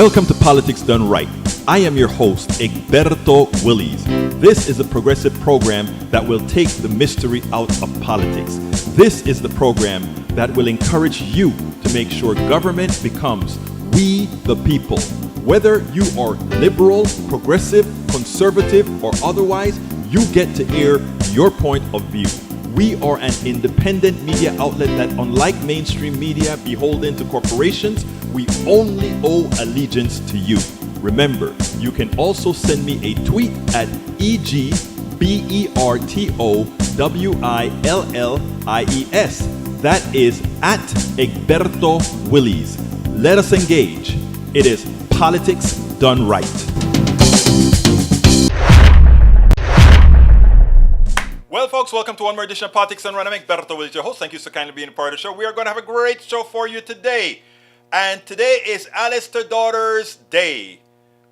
Welcome to Politics Done Right. I am your host, Egberto Willies. This is a progressive program that will take the mystery out of politics. This is the program that will encourage you to make sure government becomes we the people. Whether you are liberal, progressive, conservative, or otherwise, you get to air your point of view. We are an independent media outlet that, unlike mainstream media beholden to corporations, we only owe allegiance to you. Remember, you can also send me a tweet at EGBERTOWILLIES. That is at Egberto Willies. Let us engage. It is Politics Done Right. Well, folks, welcome to one more edition of Politics Done Right. I'm Egberto Willies, your host. Thank you so kindly for being a part of the show. We are going to have a great show for you today. And today is Alistair Daughter's Day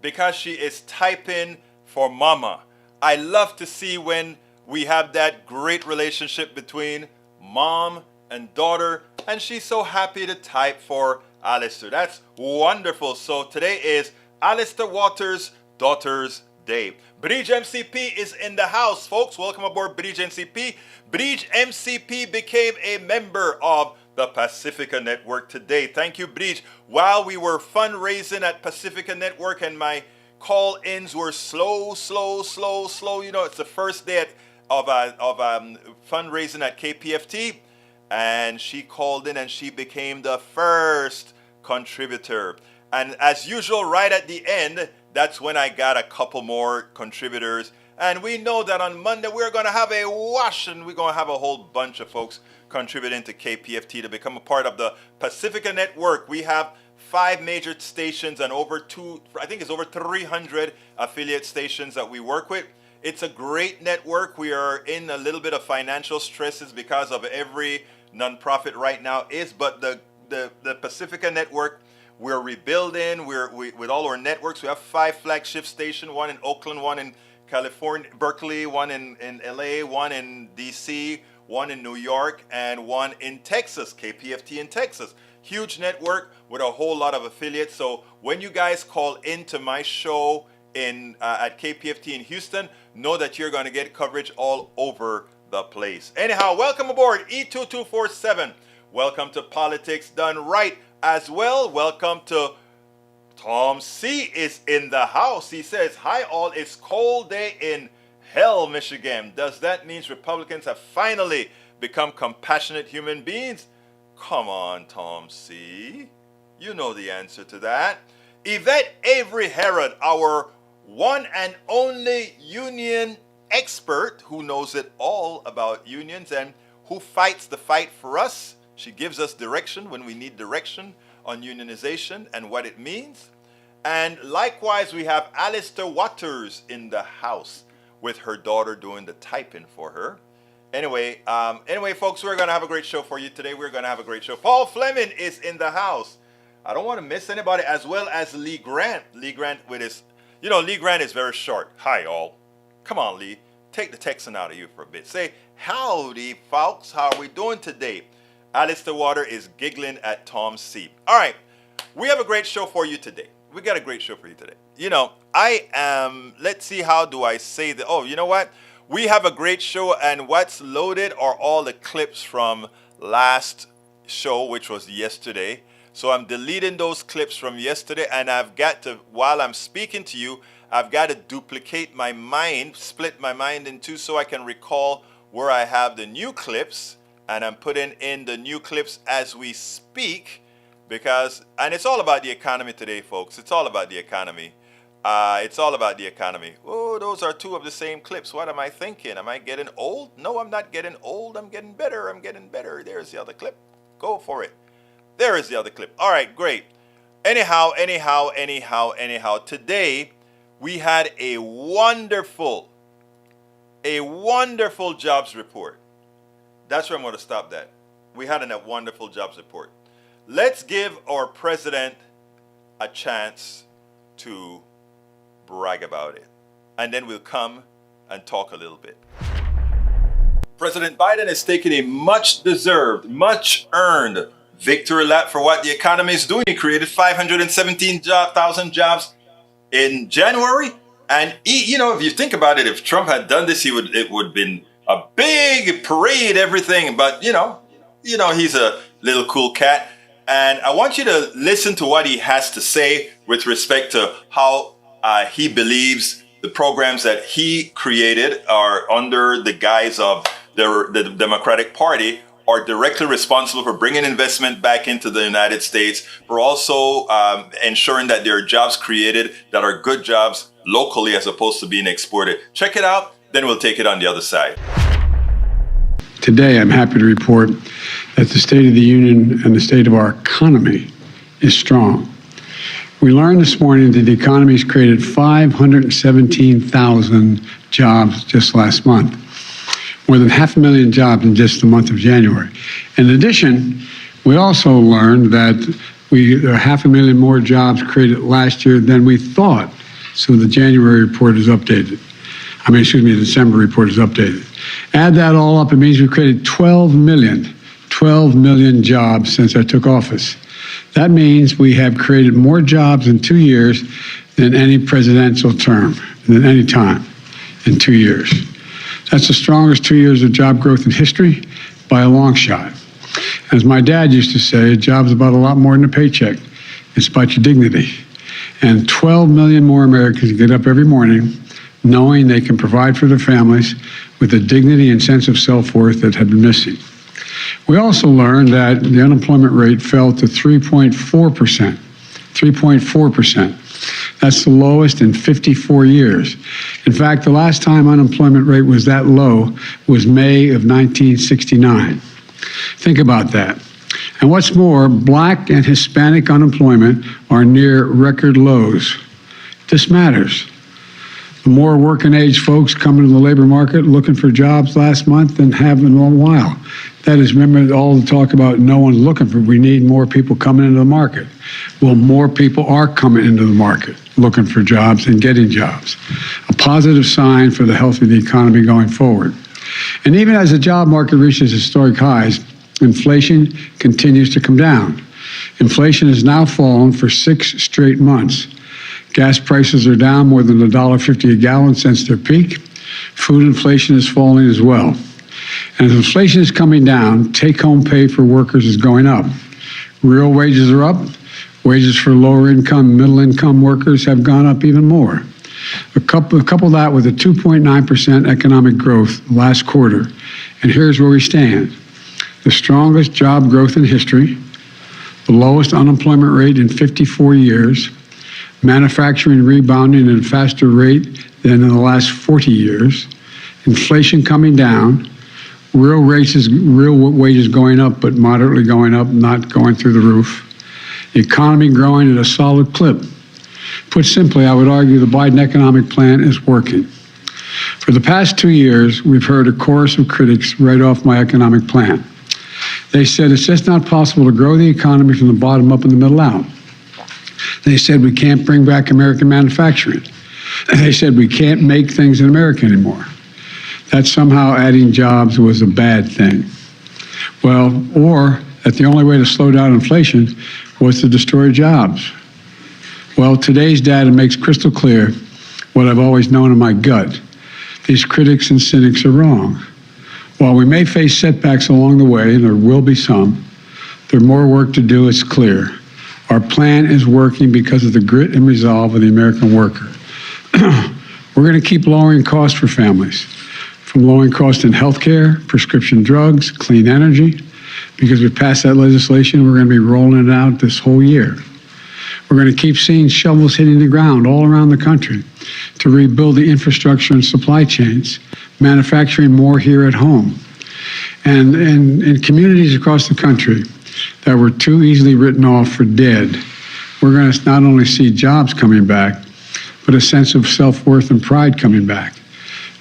because she is typing for Mama. I love to see when we have that great relationship between mom and daughter, and she's so happy to type for Alistair. That's wonderful. So today is Alistair Waters' Daughter's Day. Bridge MCP is in the house, folks. Welcome aboard Bridge MCP. Bridge MCP became a member of the Pacifica Network today. Thank you, Bridge. While we were fundraising at Pacifica Network and my call-ins were slow. You know, it's the first day of fundraising at KPFT. And she called in and she became the first contributor. And as usual, right at the end, that's when I got a couple more contributors. And we know that on Monday we're going to have a wash and we're going to have a whole bunch of folks contributing to KPFT to become a part of the Pacifica Network. We have 5 major stations and over 300 affiliate stations that we work with. It's a great network. We are in a little bit of financial stresses because of every nonprofit right now but the Pacifica Network, we're rebuilding. With all our networks, we have 5 flagship stations, one in Oakland, one in California, Berkeley, one in LA, one in DC, one in New York, and one in Texas, KPFT in Texas. Huge network with a whole lot of affiliates. So when you guys call into my show at KPFT in Houston, know that you're going to get coverage all over the place. Anyhow, welcome aboard E2247. Welcome to Politics Done Right as well. Welcome to Tom C. is in the house. He says, hi all, it's cold day in hell, Michigan. Does that mean Republicans have finally become compassionate human beings? Come on, Tom C. You know the answer to that. Yvette Avery Herod, our one and only union expert who knows it all about unions and who fights the fight for us. She gives us direction when we need direction on unionization and what it means. And likewise, we have Alistair Waters in the house with her daughter doing the typing for her. Anyway, folks, we're going to have a great show for you today. We're going to have a great show. Paul Fleming is in the house. I don't want to miss anybody, as well as Lee Grant. Lee Grant with his, Lee Grant is very short. Hi, all. Come on, Lee. Take the Texan out of you for a bit. Say, howdy, folks. How are we doing today? Alistair Water is giggling at Tom C. All right. We have a great show for you today. We got a great show for you today. Let's see, how do I say that? Oh, you know what? We have a great show, and what's loaded are all the clips from last show, which was yesterday. So I'm deleting those clips from yesterday, and I've got to, while I'm speaking to you, I've got to duplicate my mind, split my mind in two so I can recall where I have the new clips, and I'm putting in the new clips as we speak. And it's all about the economy today, folks. It's all about the economy. Oh, those are 2 of the same clips. What am I thinking? Am I getting old? No, I'm not getting old. I'm getting better. There's the other clip. Go for it. There is the other clip. All right, great. Anyhow. Today, we had a wonderful jobs report. That's where I'm going to stop that. We had a wonderful jobs report. Let's give our president a chance to brag about it. And then we'll come and talk a little bit. President Biden has taken a much-deserved, much-earned victory lap for what the economy is doing. He created 517,000 jobs in January. And if you think about it, if Trump had done this, it would have been a big parade, everything. But he's a little cool cat. And I want you to listen to what he has to say with respect to how he believes the programs that he created are under the guise of the Democratic Party are directly responsible for bringing investment back into the United States, for also ensuring that there are jobs created that are good jobs locally as opposed to being exported. Check it out, then we'll take it on the other side. Today, I'm happy to report that the State of the Union and the state of our economy is strong. We learned this morning that the economy has created 517,000 jobs just last month, more than 500,000 jobs in just the month of January. In addition, we also learned that there are 500,000 more jobs created last year than we thought. So the January report is updated. The December report is updated. Add that all up, it means we've created 12 million jobs since I took office. That means we have created more jobs in 2 years than any presidential term, than any time in 2 years. That's the strongest 2 years of job growth in history by a long shot. As my dad used to say, a job's about a lot more than a paycheck. It's about your dignity. And 12 million more Americans get up every morning knowing they can provide for their families with the dignity and sense of self-worth that had been missing. We also learned that the unemployment rate fell to 3.4%. 3.4%. That's the lowest in 54 years. In fact, the last time unemployment rate was that low was May of 1969. Think about that. And what's more, Black and Hispanic unemployment are near record lows. This matters. The more working age folks coming to the labor market looking for jobs last month than have in a while. That is, remember all the talk about no one's looking for, we need more people coming into the market. Well, more people are coming into the market looking for jobs and getting jobs. A positive sign for the health of the economy going forward. And even as the job market reaches historic highs, inflation continues to come down. Inflation has now fallen for 6 straight months. Gas prices are down more than $1.50 a gallon since their peak. Food inflation is falling as well. And as inflation is coming down, take-home pay for workers is going up. Real wages are up. Wages for lower income, middle income workers have gone up even more. Couple that with a 2.9% economic growth last quarter. And here's where we stand. The strongest job growth in history, the lowest unemployment rate in 54 years, manufacturing rebounding at a faster rate than in the last 40 years, inflation coming down, real wages going up, but moderately going up, not going through the roof, the economy growing at a solid clip. Put simply, I would argue the Biden economic plan is working. For the past 2 years, we've heard a chorus of critics write off my economic plan. They said it's just not possible to grow the economy from the bottom up and the middle out. They said we can't bring back American manufacturing. They said we can't make things in America anymore. That somehow adding jobs was a bad thing. Well, or that the only way to slow down inflation was to destroy jobs. Well, today's data makes crystal clear what I've always known in my gut. These critics and cynics are wrong. While we may face setbacks along the way, and there will be some, there's more work to do, it's clear. Our plan is working because of the grit and resolve of the American worker. We're going to keep lowering costs for families, from lowering costs in healthcare, prescription drugs, clean energy. Because we passed that legislation, we're going to be rolling it out this whole year. We're going to keep seeing shovels hitting the ground all around the country to rebuild the infrastructure and supply chains, manufacturing more here at home. And in communities across the country that were too easily written off for dead, we're going to not only see jobs coming back, but a sense of self-worth and pride coming back.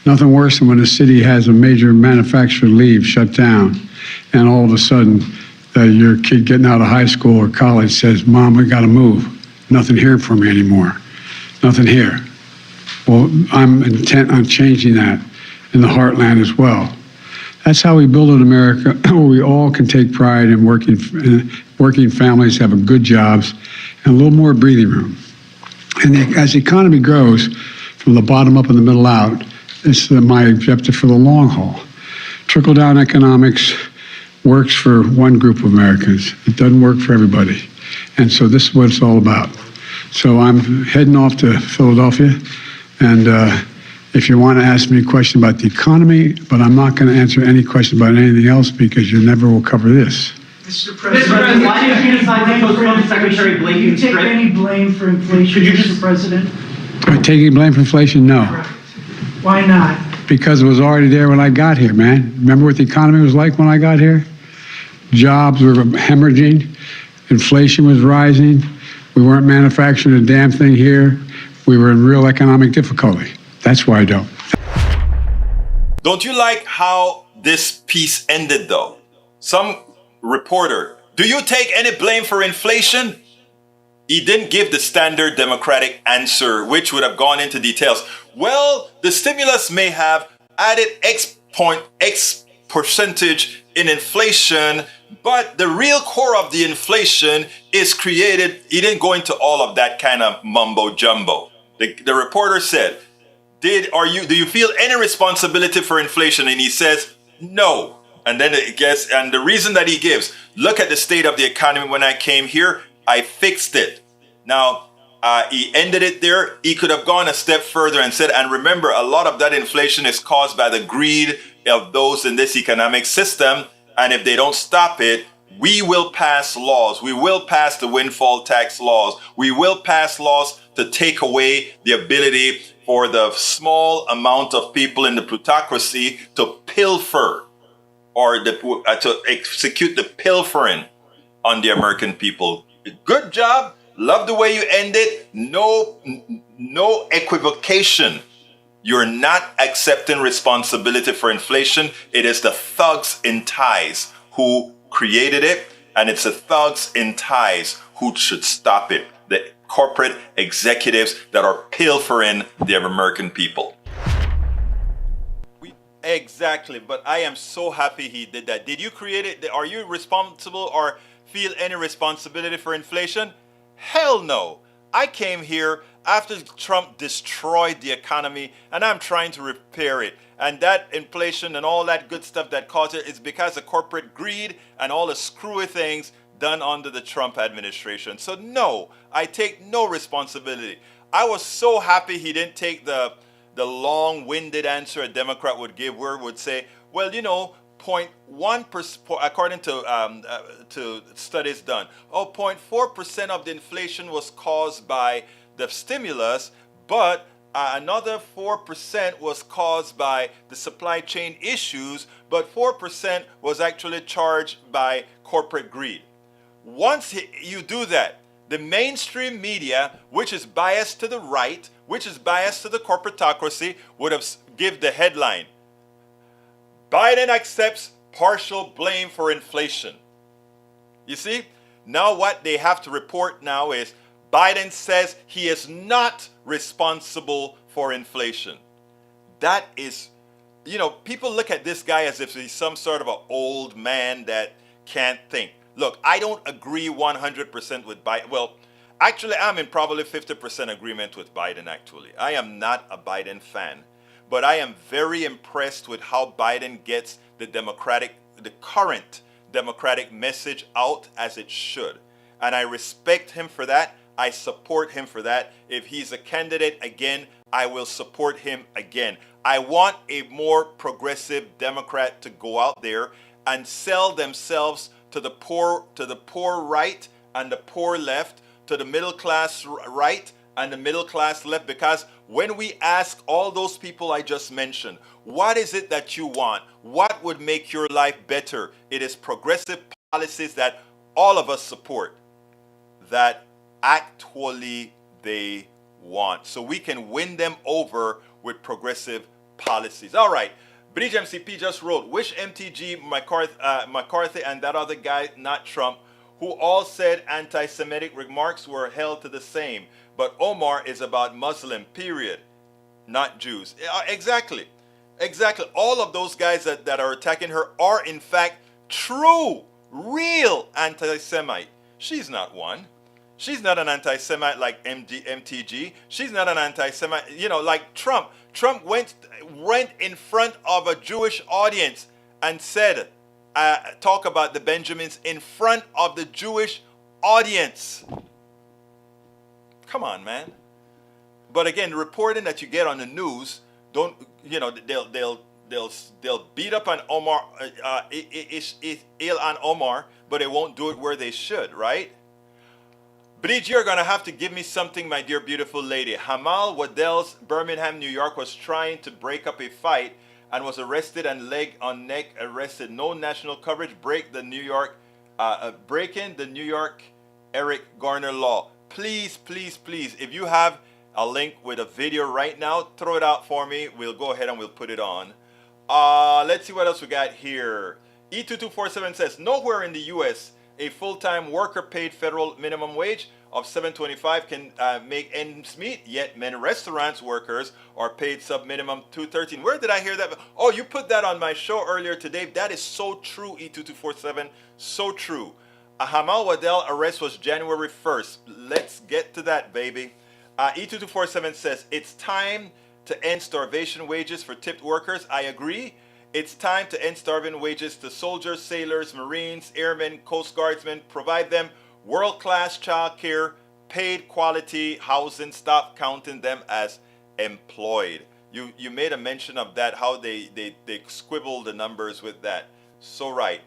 Nothing worse than when a city has a major manufacturer leave, shut down, and all of a sudden your kid getting out of high school or college says, "Mom, we got to move. Nothing here for me anymore. Nothing here." Well, I'm intent on changing that in the heartland as well. That's how we build an America where we all can take pride in working families have a good jobs and a little more breathing room. And as the economy grows from the bottom up and the middle out, it's my objective for the long haul. Trickle-down economics works for one group of Americans. It doesn't work for everybody. And so this is what it's all about. So I'm heading off to Philadelphia, and if you want to ask me a question about the economy, but I'm not going to answer any question about anything else because you never will cover this. Mr. President, why did you decide to postpone Secretary Blinken's trip? Do you take any blame for inflation, Mr. President? Do I take any blame for inflation? No. Why not? Because it was already there when I got here, man. Remember what the economy was like when I got here? Jobs were hemorrhaging. Inflation was rising. We weren't manufacturing a damn thing here. We were in real economic difficulty. That's why I don't. Don't you like how this piece ended, though? Some reporter, do you take any blame for inflation? He didn't give the standard Democratic answer, which would have gone into details. Well, the stimulus may have added X percentage in inflation, but the real core of the inflation is created. He didn't go into all of that kind of mumbo jumbo. The reporter said, do you feel any responsibility for inflation? And he says, no. And then and the reason that he gives, look at the state of the economy when I came here, I fixed it. Now, he ended it there. He could have gone a step further and said, and remember, a lot of that inflation is caused by the greed of those in this economic system. And if they don't stop it, we will pass laws. We will pass the windfall tax laws. We will pass laws to take away the ability for the small amount of people in the plutocracy to pilfer or to execute the pilfering on the American people. Good job. Love the way you ended. No equivocation. You're not accepting responsibility for inflation. It is the thugs in ties who created it, and it's the thugs in ties who should stop it. The corporate executives that are pilfering the American people. Exactly, but I am so happy he did that. Did you create it? Are you responsible or feel any responsibility for inflation? Hell no. I came here after Trump destroyed the economy, and I'm trying to repair it. And that inflation and all that good stuff that caused it is because of corporate greed and all the screwy things done under the Trump administration. So no, I take no responsibility. I was so happy he didn't take the long-winded answer a Democrat would give, where it would say, well, 0.1%, according to studies done, 0.4% of the inflation was caused by the stimulus, but another 4% was caused by the supply chain issues, but 4% was actually charged by corporate greed. Once you do that, the mainstream media, which is biased to the right, which is biased to the corporatocracy, would have give the headline, Biden accepts partial blame for inflation. You see, now what they have to report now is Biden says he is not responsible for inflation. That is, people look at this guy as if he's some sort of an old man that can't think. Look, I don't agree 100% with Biden. Well, actually, I'm in probably 50% agreement with Biden, actually. I am not a Biden fan, but I am very impressed with how Biden gets the current Democratic message out as it should. And I respect him for that. I support him for that. If he's a candidate again, I will support him again. I want a more progressive Democrat to go out there and sell themselves to the poor right and the poor left, to the middle class right and the middle class left, because when we ask all those people I just mentioned, what is it that you want? What would make your life better? It is progressive policies that all of us support, that actually they want. So we can win them over with progressive policies. All right. Bridge MCP just wrote, wish MTG, McCarthy, and that other guy, not Trump, who all said anti-Semitic remarks were held to the same. But Omar is about Muslim, period, not Jews. Exactly. Exactly. All of those guys that are attacking her are, in fact, true, real anti Semite. She's not one. She's not an anti Semite like MTG. She's not an anti Semite, like Trump. Trump went in front of a Jewish audience and said, talk about the Benjamins in front of the Jewish audience. Come on, man. But again, the reporting that you get on the news don't, they'll beat up on Omar, Ilhan Omar, but they won't do it where they should, right? Bridge, you're gonna have to give me something, my dear beautiful lady. Hamal Waddell's Birmingham, New York, was trying to break up a fight and was arrested and leg on neck arrested. No national coverage. Breaking the New York Eric Garner law. Please, please, please, if you have a link with a video right now, throw it out for me. We'll go ahead and we'll put it on. Let's see what else we got here. E2247 says, nowhere in the U.S. a full-time worker paid federal minimum wage of $7.25 can make ends meet, yet many restaurants workers are paid sub-minimum $2.13. Where did I hear that? Oh, you put that on my show earlier today. That is so true, E2247. So true. A Hamal Waddell arrest was January 1st. Let's get to that, baby. E2247 says, it's time to end starvation wages for tipped workers. I agree. It's time to end starving wages to soldiers, sailors, Marines, airmen, Coast Guardsmen. Provide them world-class child care, paid quality housing. Stop counting them as employed. You made a mention of that, how they squibble the numbers with that. So right.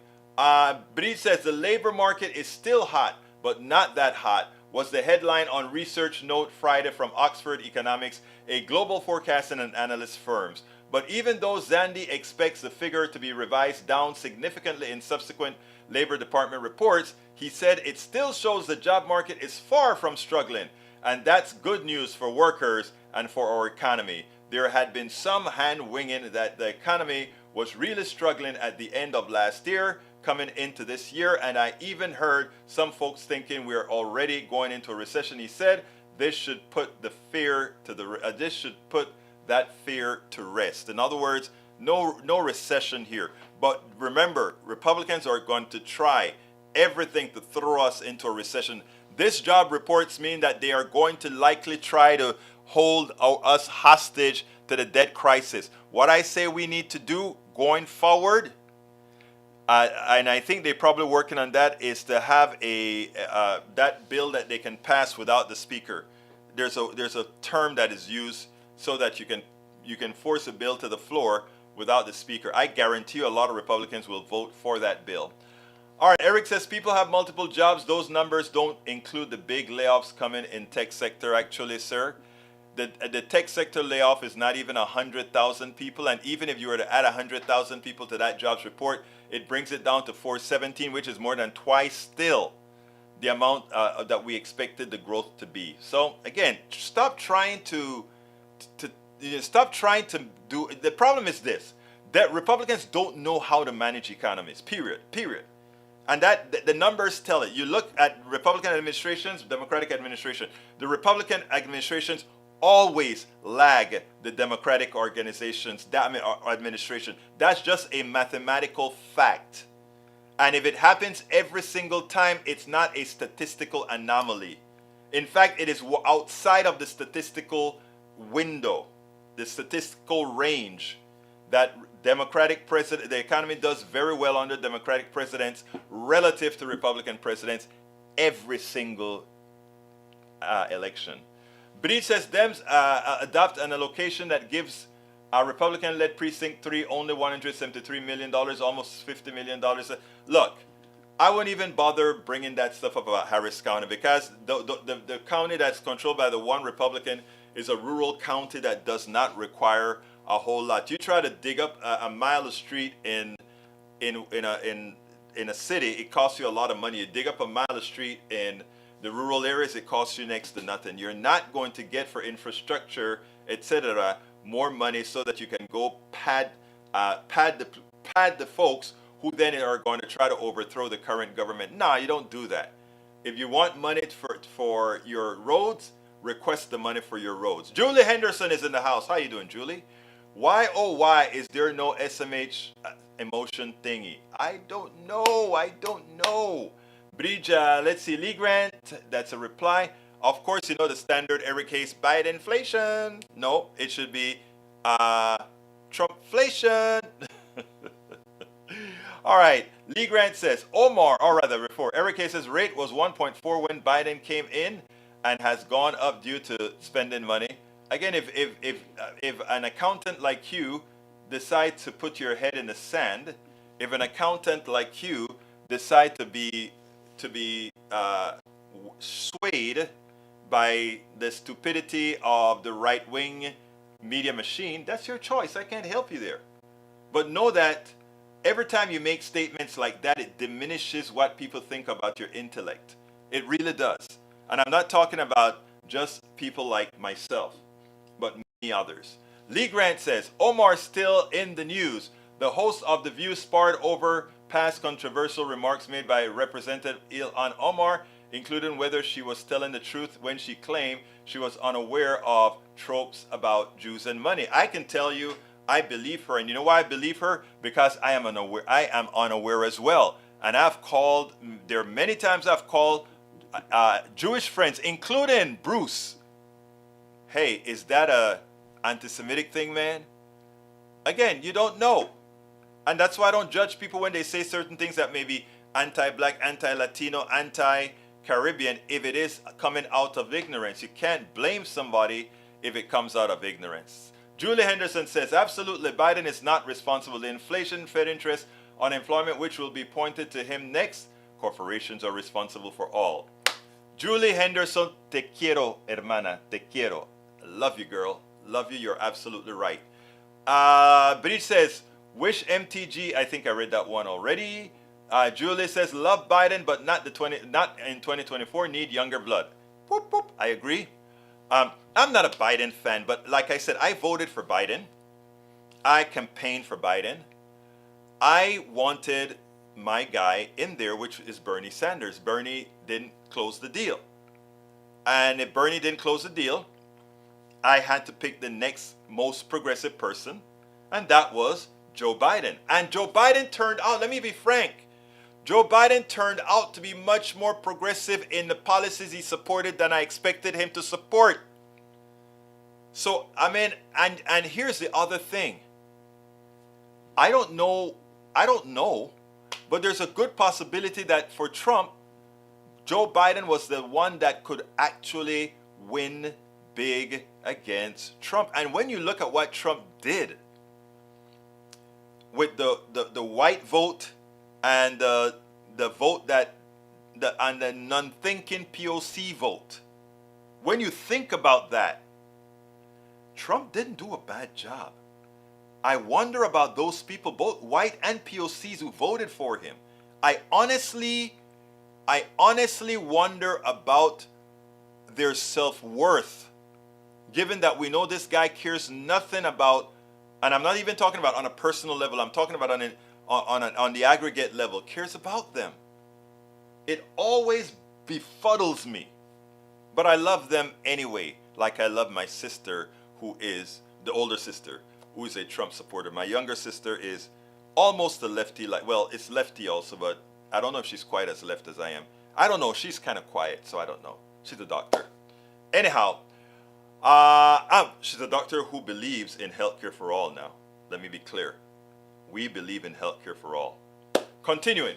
Brie says the labor market is still hot, but not that hot, was the headline on Research Note Friday from Oxford Economics, a global forecasting and analyst firms. But even though Zandi expects the figure to be revised down significantly in subsequent Labor Department reports, he said it still shows the job market is far from struggling, and that's good news for workers and for our economy. There had been some hand-wringing that the economy was really struggling at the end of last year, coming into this year, and I even heard some folks thinking we're already going into a recession. He said this should put the fear to this should put that fear to rest. In other words, no recession here. But remember, Republicans are going to try everything to throw us into a recession. This job reports mean that they are going to likely try to hold us hostage to the debt crisis. What I say we need to do going forward, and I think they're probably working on that, is to have that bill that they can pass without the speaker. There's a term that is used so that you can force a bill to the floor without the speaker. I guarantee you a lot of Republicans will vote for that bill. All right, Eric says people have multiple jobs. Those numbers don't include the big layoffs coming in tech sector, actually, sir. The tech sector layoff is not even 100,000 people, and even if you were to add 100,000 people to that jobs report, it brings it down to 417, which is more than twice still the amount that we expected the growth to be. So again, stop trying to do. The problem is this: that Republicans don't know how to manage economies. Period. And that the numbers tell it. You look at Republican administrations, Democratic administration. The Republican administrations always lag the Democratic administration. That's just a mathematical fact. And if it happens every single time, it's not a statistical anomaly. In fact, it is outside of the statistical window, the statistical range that the economy does very well under Democratic presidents relative to Republican presidents every single election. Breed says Dems adopt an allocation that gives a Republican-led Precinct 3 only $173 million, almost $50 million. Look, I wouldn't even bother bringing that stuff up about Harris County, because the county that's controlled by the one Republican is a rural county that does not require a whole lot. You try to dig up a mile of street in a city, it costs you a lot of money. You dig up a mile of street in the rural areas, it costs you next to nothing. You're not going to get for infrastructure, etc., more money so that you can go pad the folks who then are going to try to overthrow the current government. No, you don't do that. If you want money for your roads, request the money for your roads. Julie Henderson is in the house. How you doing, Julie? Why, oh, why is there no SMH emotion thingy? I don't know. I don't know. Brija, let's see. Lee Grant, that's a reply. Of course, you know the standard every case Biden inflation. No, it should be uh, Trumpflation. All right. Lee Grant says, Omar, or rather, before Eric says rate was 1.4 when Biden came in and has gone up due to spending money. Again, if an accountant like you decides to put your head in the sand, if an accountant like you decide to be swayed by the stupidity of the right wing media machine, that's your choice. I can't help you there. But know that every time you make statements like that, it diminishes what people think about your intellect. It really does. And I'm not talking about just people like myself, but many others. Lee Grant says, Omar still in the news. The host of The View sparred over past controversial remarks made by Representative Ilhan Omar, including whether she was telling the truth when she claimed she was unaware of tropes about Jews and money. I can tell you, I believe her, and you know why I believe her? Because I am unaware. I am unaware as well, and I've called. There are many times I've called Jewish friends, including Bruce. Hey, is that a anti-Semitic thing, man? Again, you don't know, and that's why I don't judge people when they say certain things that may be anti-black, anti-Latino, anti-Caribbean. If it is coming out of ignorance, you can't blame somebody if it comes out of ignorance. Julie Henderson says, absolutely, Biden is not responsible. The inflation, Fed interest, unemployment, which will be pointed to him next. Corporations are responsible for all. Julie Henderson, te quiero, hermana, te quiero. Love you, girl. Love you. You're absolutely right. Bridge says, wish MTG. I think I read that one already. Julie says, love Biden, but not in 2024. Need younger blood. Boop, boop. I agree. I'm not a Biden fan, but like I said, I voted for Biden. I campaigned for Biden. I wanted my guy in there, which is Bernie Sanders. Bernie didn't close the deal. And if Bernie didn't close the deal, I had to pick the next most progressive person, and that was Joe Biden. And Joe Biden turned out, let me be frank, Joe Biden turned out to be much more progressive in the policies he supported than I expected him to support. So, I mean, and here's the other thing. I don't know, but there's a good possibility that for Trump, Joe Biden was the one that could actually win big against Trump. And when you look at what Trump did with the white vote and the vote and the non-thinking POC vote, when you think about that, Trump didn't do a bad job. I wonder about those people, both white and POCs, who voted for him. I honestly wonder about their self-worth, given that we know this guy cares nothing about, and I'm not even talking about on a personal level, I'm talking about on the aggregate level, cares about them. It always befuddles me. But I love them anyway, like I love my sister, who is the older sister, who is a Trump supporter. My younger sister is almost a lefty, well, it's lefty also, but I don't know if she's quite as left as I am. I don't know. She's kind of quiet, so I don't know. She's a doctor. Anyhow, she's a doctor who believes in healthcare for all now. Let me be clear. We believe in healthcare for all. Continuing.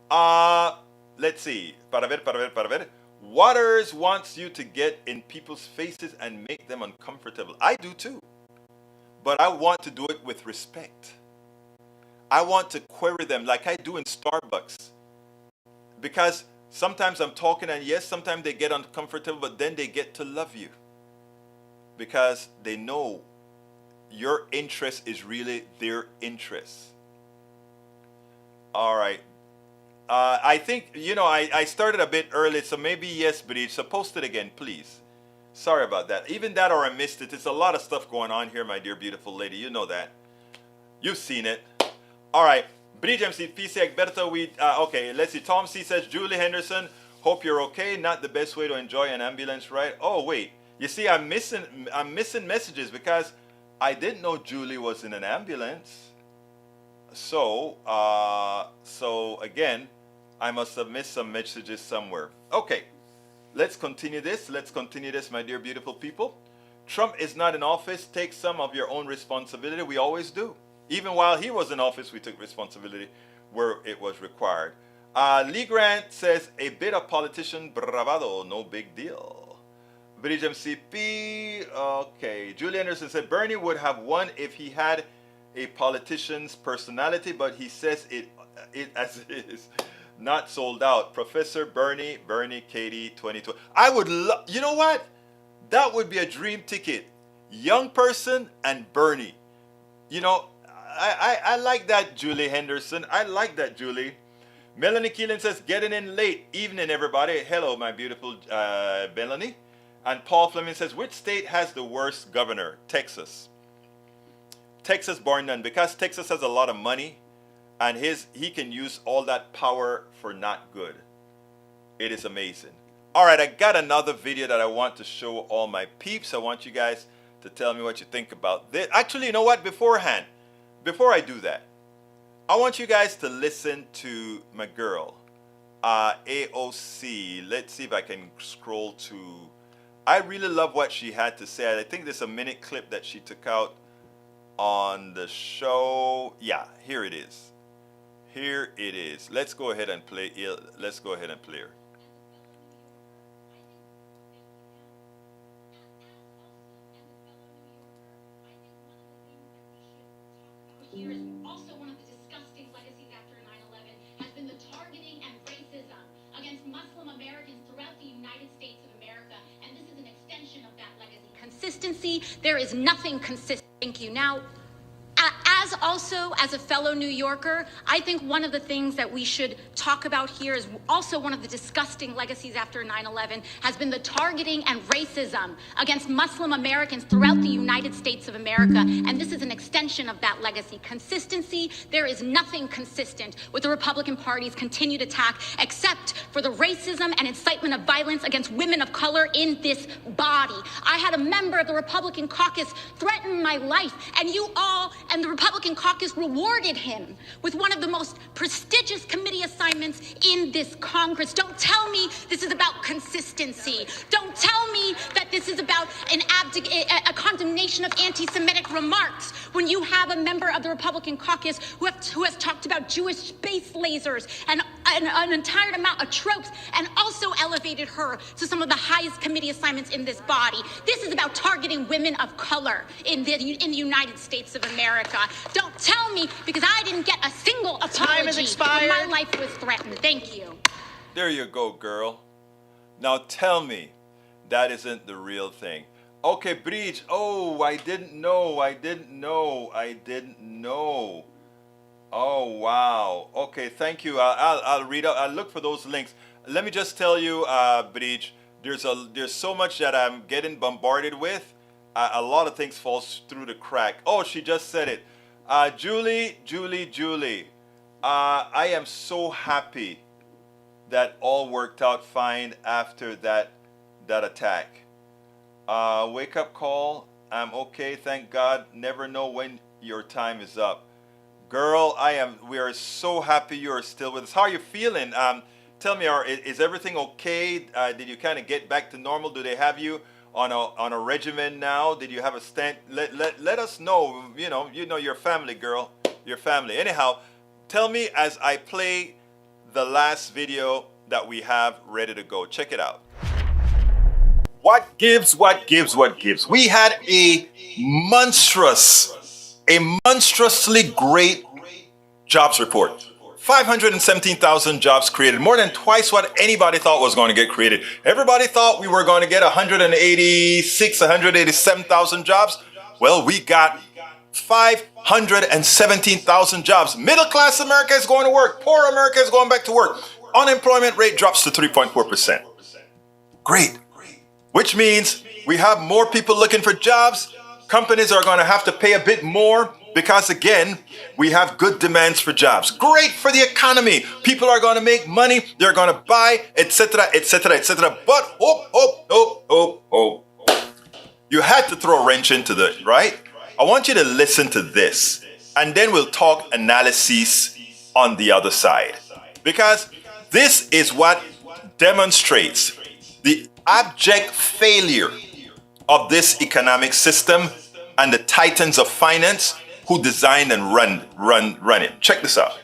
Let's see. Para ver. Waters wants you to get in people's faces and make them uncomfortable. I do too. But I want to do it with respect. I want to query them like I do in Starbucks. Because sometimes I'm talking and yes, sometimes they get uncomfortable, but then they get to love you. Because they know your interest is really their interest. All right. I think, I started a bit early, so maybe yes, Bridge. So post it again, please. Sorry about that. Even that or I missed it. It's a lot of stuff going on here, my dear beautiful lady. You know that. You've seen it. All right. Bridge MC, PC Egberto, okay, let's see. Tom C says, Julie Henderson, hope you're okay. Not the best way to enjoy an ambulance ride. Oh, wait. You see, I'm missing messages because I didn't know Julie was in an ambulance. So, so again, I must have missed some messages somewhere. Okay, let's continue this. Let's continue this, my dear beautiful people. Trump is not in office. Take some of your own responsibility. We always do. Even while he was in office, we took responsibility where it was required. Lee Grant says, a bit of politician bravado, no big deal. Bridge MCP, okay. Julie Anderson said, Bernie would have won if he had a politician's personality, but he says it as it is. Not sold out. Professor Bernie Katie 2020. I would love, you know what? That would be a dream ticket. Young person and Bernie. You know, I like that, Julie Henderson. I like that, Julie. Melanie Keelan says, getting in late. Evening, everybody. Hello, my beautiful Melanie. And Paul Fleming says, which state has the worst governor? Texas. Texas bar none. Because Texas has a lot of money and he can use all that power for not good. It is amazing. All right, I got another video that I want to show all my peeps. I want you guys to tell me what you think about this. Actually, you know what? Before I do that, I want you guys to listen to my girl, AOC. Let's see if I can scroll to. I really love what she had to say. I think there's a minute clip that she took out on the show. Yeah, here it is. Here it is. Let's go ahead and play it. Let's go ahead and play her. Here is also one of the disgusting legacies after 9/11 has been the targeting and racism against Muslim Americans throughout the United States of America, and this is an extension of that legacy. Consistency, there is nothing consistent. Thank you. Now, as a fellow New Yorker, I think one of the things that we should talk about here is also one of the disgusting legacies after 9/11 has been the targeting and racism against Muslim Americans throughout the United States of America, and this is an extension of that legacy. Consistency, there is nothing consistent with the Republican Party's continued attack except for the racism and incitement of violence against women of color in this body. I had a member of the Republican caucus threaten my life, and you all and the Republican caucus rewarded him with one of the most prestigious committee assignments in this Congress. Don't tell me this is about consistency. Don't tell me that this is about a condemnation of anti-Semitic remarks when you have a member of the Republican caucus who has talked about Jewish space lasers and an entire amount of tropes and also elevated her to some of the highest committee assignments in this body. This is about targeting women of color in the United States of America. Don't tell me, because I didn't get a single apology when my life was threatened. Thank you. There you go, girl. Now tell me that isn't the real thing. Okay, Bridge. Oh, I didn't know. Oh, wow. Okay, thank you. I'll read out. I'll look for those links. Let me just tell you, Bridge, there's so much that I'm getting bombarded with. A lot of things falls through the crack. Oh, she just said it. Julie. I am so happy that all worked out fine after that attack. Wake up call. I'm okay, thank God. Never know when your time is up. Girl, we are so happy you are still with us. How are you feeling? Tell me, is everything okay? Did you kind of get back to normal? Do they have you on a regimen now? Did you have a stand? Let us know. You know your family, girl. Your family. Anyhow, tell me as I play the last video that we have ready to go. Check it out. What gives? We had a monstrously great jobs report. 517,000 jobs created, more than twice what anybody thought was going to get created. Everybody thought we were going to get 187,000 jobs. Well, we got 517,000 jobs. Middle class America is going to work. Poor America is going back to work. Unemployment rate drops to 3.4%. Great. Which means we have more people looking for jobs. Companies are going to have to pay a bit more because, again, we have good demands for jobs. Great for the economy. People are going to make money. They're going to buy, etc., etc., etc. But, you had to throw a wrench into it, right? I want you to listen to this, and then we'll talk analysis on the other side. Because this is what demonstrates the abject failure of this economic system and the titans of finance who designed and run it. Check this out.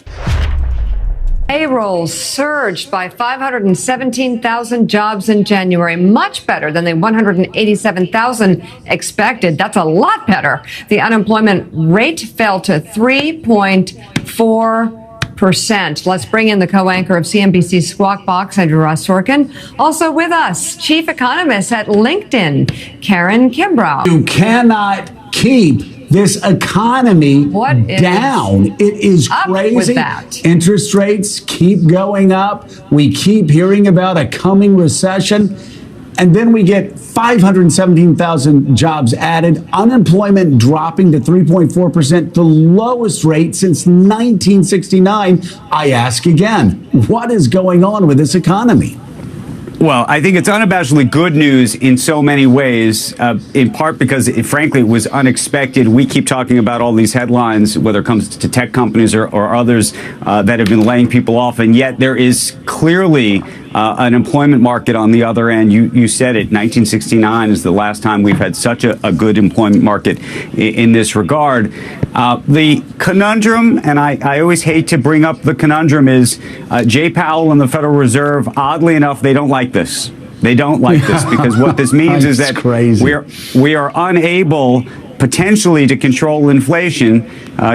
Payrolls surged by 517,000 jobs in January, much better than the 187,000 expected. That's a lot better. The unemployment rate fell to 3.4%. Let's bring in the co-anchor of CNBC's Squawk Box, Andrew Ross Sorkin. Also with us, chief economist at LinkedIn, Karen Kimbrough. You cannot keep this economy down. It is crazy. Interest rates keep going up. We keep hearing about a coming recession. And then we get 517,000 jobs added, unemployment dropping to 3.4%, the lowest rate since 1969. I ask again, what is going on with this economy? Well, I think it's unabashedly good news in so many ways, in part because, frankly, it was unexpected. We keep talking about all these headlines, whether it comes to tech companies or others that have been laying people off, and yet there is clearly an employment market on the other end. You said it, 1969 is the last time we've had such a good employment market in this regard. The conundrum, and I always hate to bring up the conundrum, is Jay Powell and the Federal Reserve, oddly enough, they don't like this. They don't like this because what this means is that we are unable potentially to control inflation.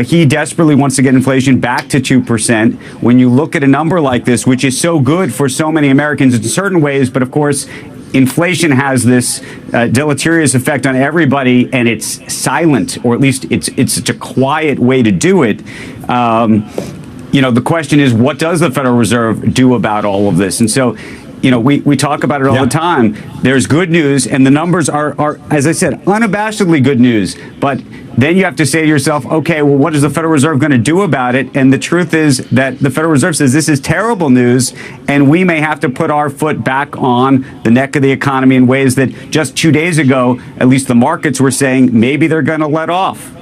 He desperately wants to get inflation back to 2%. When you look at a number like this, which is so good for so many Americans in certain ways, but of course, inflation has this deleterious effect on everybody, and it's silent, or at least it's such a quiet way to do it. The question is, what does the Federal Reserve do about all of this? And so, we talk about it all the time. There's good news, and the numbers are, as I said, unabashedly good news. But then you have to say to yourself, okay, well, what is the Federal Reserve going to do about it? And the truth is that the Federal Reserve says this is terrible news, and we may have to put our foot back on the neck of the economy in ways that just 2 days ago, at least the markets were saying maybe they're going to let off.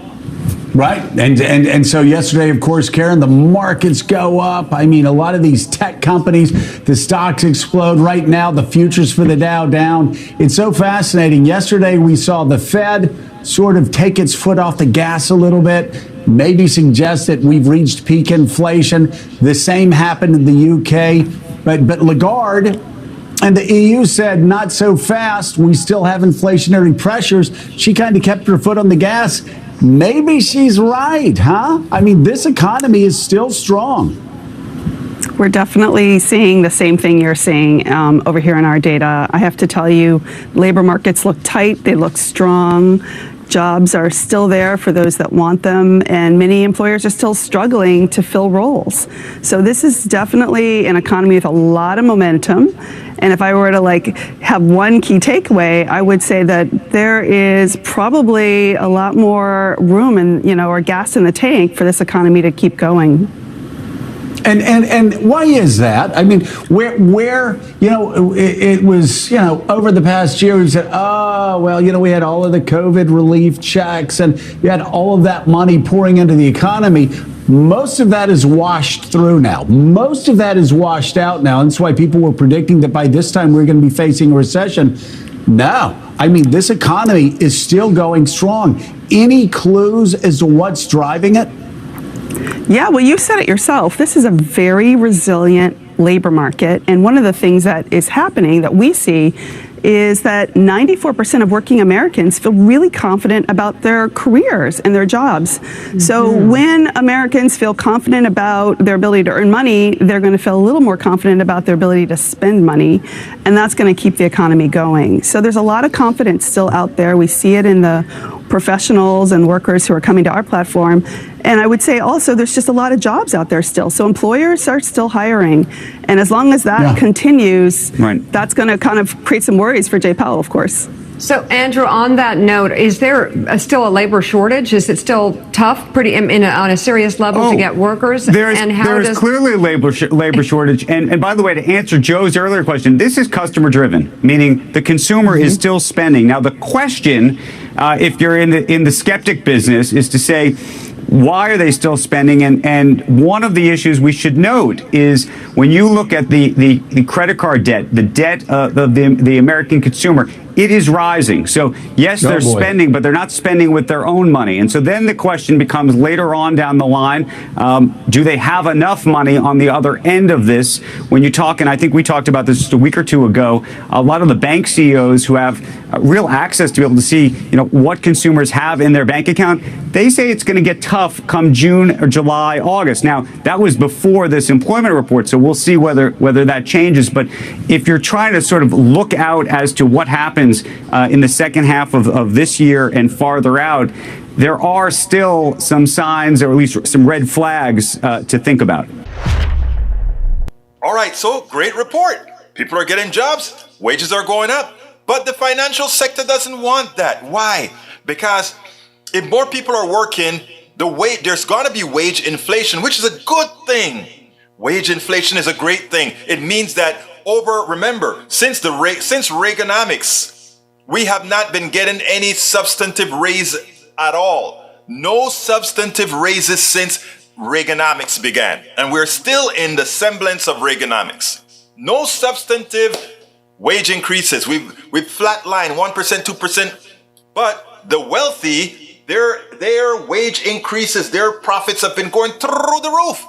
Right. And so yesterday, of course, Karen, the markets go up. I mean, a lot of these tech companies, the stocks explode right now. The futures for the Dow down. It's so fascinating. Yesterday, we saw the Fed sort of take its foot off the gas a little bit, maybe suggest that we've reached peak inflation. The same happened in the UK. But Lagarde and the EU said, not so fast. We still have inflationary pressures. She kind of kept her foot on the gas. Maybe she's right, huh? I mean, this economy is still strong. We're definitely seeing the same thing you're seeing over here in our data. I have to tell you, labor markets look tight. They look strong. Jobs are still there for those that want them, and many employers are still struggling to fill roles. So this is definitely an economy with a lot of momentum. And if I were to have one key takeaway, I would say that there is probably a lot more room and, or gas in the tank for this economy to keep going. And why is that? I mean, where it was, over the past year, we said, we had all of the COVID relief checks and we had all of that money pouring into the economy. Most of that is washed through now. Most of that is washed out now. And that's why people were predicting that by this time we're going to be facing a recession. No, I mean, this economy is still going strong. Any clues as to what's driving it? Yeah, well, you said it yourself. This is a very resilient labor market. And one of the things that is happening that we see is that 94% of working Americans feel really confident about their careers and their jobs. Mm-hmm. So when Americans feel confident about their ability to earn money, they're going to feel a little more confident about their ability to spend money. And that's going to keep the economy going. So there's a lot of confidence still out there. We see it in the professionals and workers who are coming to our platform. And I would say also there's just a lot of jobs out there still. So employers are still hiring. And as long as that continues, that's going to kind of create some worries for Jay Powell, of course. So, Andrew, on that note, is there still a labor shortage? Is it still tough, on a serious level to get workers? There's clearly a labor shortage. And by the way, to answer Joe's earlier question, this is customer driven, meaning the consumer is still spending. Now, the question, if you're in the skeptic business, is to say, why are they still spending? And one of the issues we should note is when you look at the credit card debt, the debt of the American consumer, it is rising. So, yes, they're spending, but they're not spending with their own money. And so then the question becomes later on down the line, do they have enough money on the other end of this? When you talk, and I think we talked about this just a week or two ago, a lot of the bank CEOs who have real access to be able to see, what consumers have in their bank account, they say it's going to get tough come June or July, August. Now, that was before this employment report, so we'll see whether that changes. But if you're trying to sort of look out as to what happens in the second half of this year and farther out, there are still some signs, or at least some red flags to think about. All right, so great report. People are getting jobs, wages are going up, but the financial sector doesn't want that. Why? Because if more people are working, there's going to be wage inflation, which is a good thing. Wage inflation is a great thing. It means that remember, since Reaganomics, we have not been getting any substantive raise at all. No substantive raises since Reaganomics began. And we're still in the semblance of Reaganomics. No substantive wage increases. We've flatlined 1%, 2%. But the wealthy, their wage increases, their profits have been going through the roof.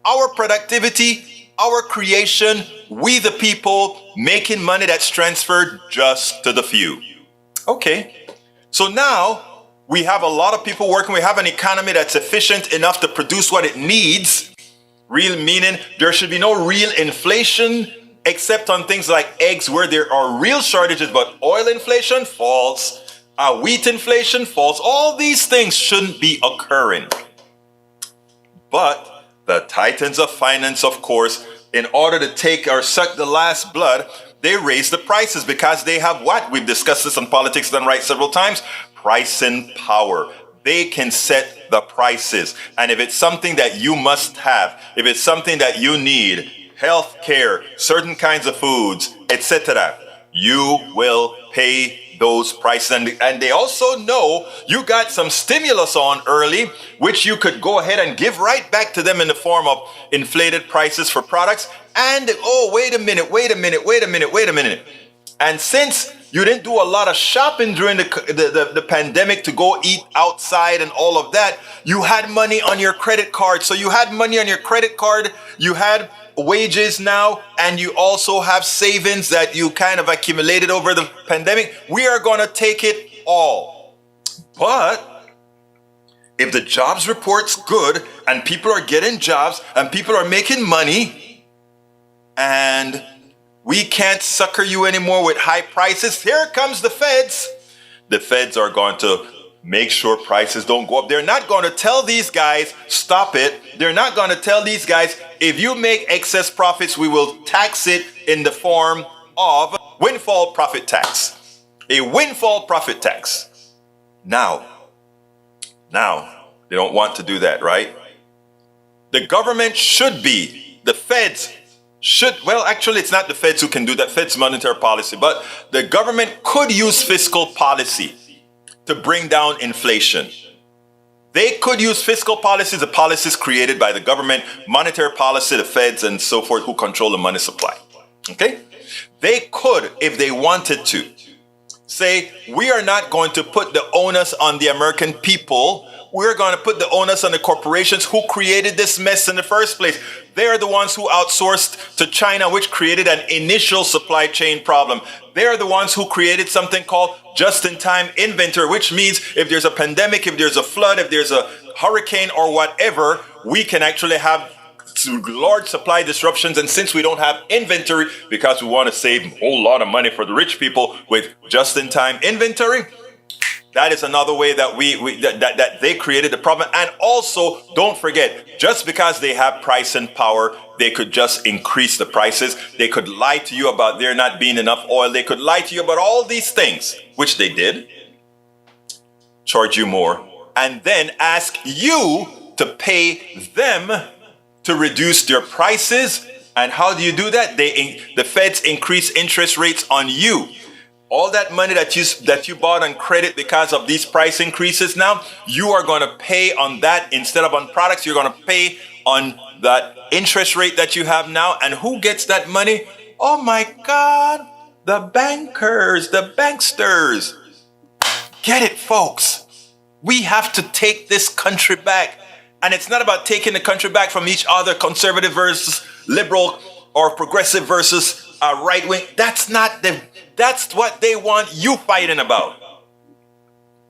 Our productivity, our creation, we the people making money that's transferred just to the few. Okay, so now we have a lot of people working. We have an economy that's efficient enough to produce what it needs. Real meaning there should be no real inflation except on things like eggs where there are real shortages, but oil inflation, false. Wheat inflation, false. All these things shouldn't be occurring. But the titans of finance, of course, in order to take or suck the last blood, they raise the prices because they have what? We've discussed this on Politics Done Right several times. Pricing power. They can set the prices. And if it's something that you must have, if it's something that you need, health care, certain kinds of foods, etc., you will pay those prices. And they also know you got some stimulus on early, which you could go ahead and give right back to them in the form of inflated prices for products. And, wait a minute. And since you didn't do a lot of shopping during the pandemic to go eat outside and all of that, you had money on your credit card. So you had money on your credit card, you had wages now, and you also have savings that you kind of accumulated over the pandemic. We are going to take it all. But if the jobs report's good and people are getting jobs and people are making money and we can't sucker you anymore with high prices, here comes the feds. The feds are going to make sure prices don't go up. They're not going to tell these guys, stop it. They're not going to tell these guys, if you make excess profits, we will tax it in the form of windfall profit tax. A windfall profit tax. Now, they don't want to do that, right? The government should be, the feds should, well, actually, it's not the feds who can do that. Feds monetary policy, but the government could use fiscal policy to bring down inflation. They could use fiscal policies, the policies created by the government, monetary policy, the feds, and so forth, who control the money supply. Okay? They could, if they wanted to, say, we are not going to put the onus on the American people. We're going to put the onus on the corporations who created this mess in the first place. They're the ones who outsourced to China, which created an initial supply chain problem. They're the ones who created something called just-in-time inventory, which means if there's a pandemic, if there's a flood, if there's a hurricane or whatever, we can actually have large supply disruptions. And since we don't have inventory, because we want to save a whole lot of money for the rich people with just-in-time inventory, That is another way that that they created the problem. And also, don't forget, just because they have pricing power, they could just increase the prices. They could lie to you about there not being enough oil. They could lie to you about all these things, which they did, charge you more, and then ask you to pay them to reduce their prices. And how do you do that? The feds increase interest rates on you. All that money that you bought on credit because of these price increases, now you are going to pay on that instead of on products. You're going to pay on that interest rate that you have now. And who gets that money? Oh my God, the bankers, the banksters. Get it, folks. We have to take this country back. And it's not about taking the country back from each other, conservative versus liberal or progressive versus right wing. That's what they want you fighting about.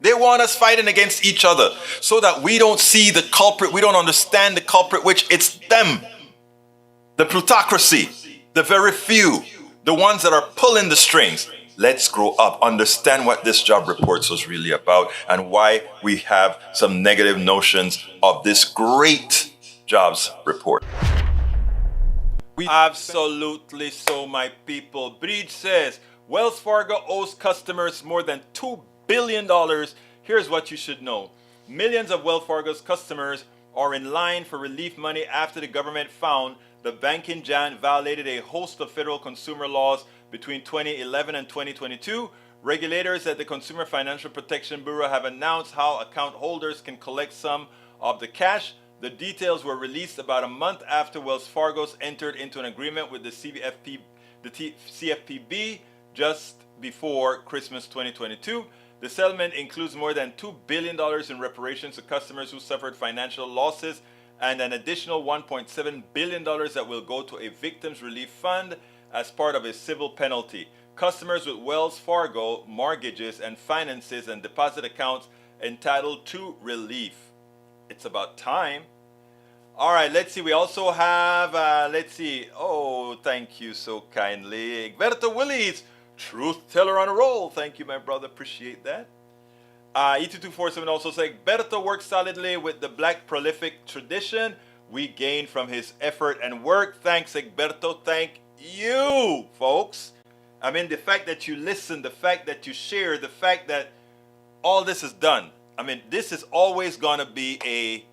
They want us fighting against each other so that we don't see the culprit. We don't understand the culprit, which it's them. The plutocracy, the very few, the ones that are pulling the strings. Let's grow up, understand what this job reports was really about and why we have some negative notions of this great jobs report. Absolutely so, my people. Breach says, Wells Fargo owes customers more than $2 billion. Here's what you should know. Millions of Wells Fargo's customers are in line for relief money after the government found the banking giant violated a host of federal consumer laws between 2011 and 2022. Regulators at the Consumer Financial Protection Bureau have announced how account holders can collect some of the cash. The details were released about a month after Wells Fargo's entered into an agreement with the CFPB just before Christmas 2022. The settlement includes more than $2 billion in reparations to customers who suffered financial losses and an additional $1.7 billion that will go to a victims relief fund as part of a civil penalty. Customers with Wells Fargo mortgages and finances and deposit accounts entitled to relief. It's about time. All right, let's see. We also have, Oh, thank you so kindly. Egberto Willis, truth teller on a roll. Thank you, my brother. Appreciate that. E2247 also says, Egberto works solidly with the Black prolific tradition we gained from his effort and work. Thanks, Egberto. Thank you, folks. I mean, the fact that you listen, the fact that you share, the fact that all this is done. I mean, this is always going to be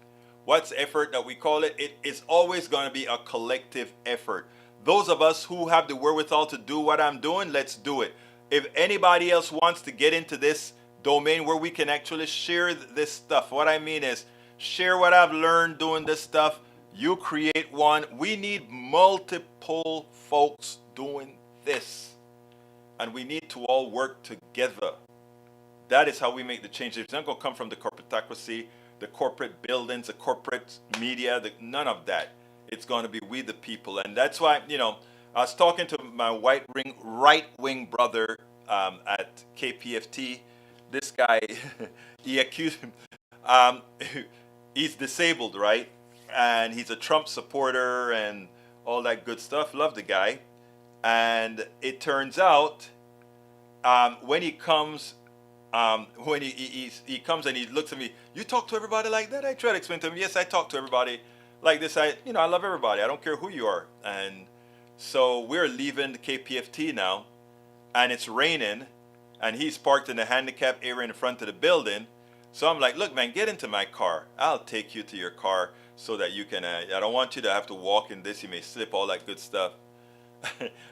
what's effort that we call it? It is always going to be a collective effort. Those of us who have the wherewithal to do what I'm doing, let's do it. If anybody else wants to get into this domain where we can actually share this stuff, what I mean is share what I've learned doing this stuff. You create one. We need multiple folks doing this. And we need to all work together. That is how we make the change. It's not going to come from the corporatocracy, the corporate buildings, the corporate media, none of that. It's going to be we the people. And that's why, I was talking to my right-wing brother at KPFT. This guy, he accused him. He's disabled, right? And he's a Trump supporter and all that good stuff. Love the guy. And it turns out when he comes, he comes and he looks at me, you talk to everybody like that? I try to explain to him, yes, I talk to everybody like this. I love everybody. I don't care who you are. And so we're leaving the KPFT now, and it's raining, and he's parked in the handicap area in front of the building. So I'm like, look, man, get into my car. I'll take you to your car so that you can, I don't want you to have to walk in this. You may slip, all that good stuff.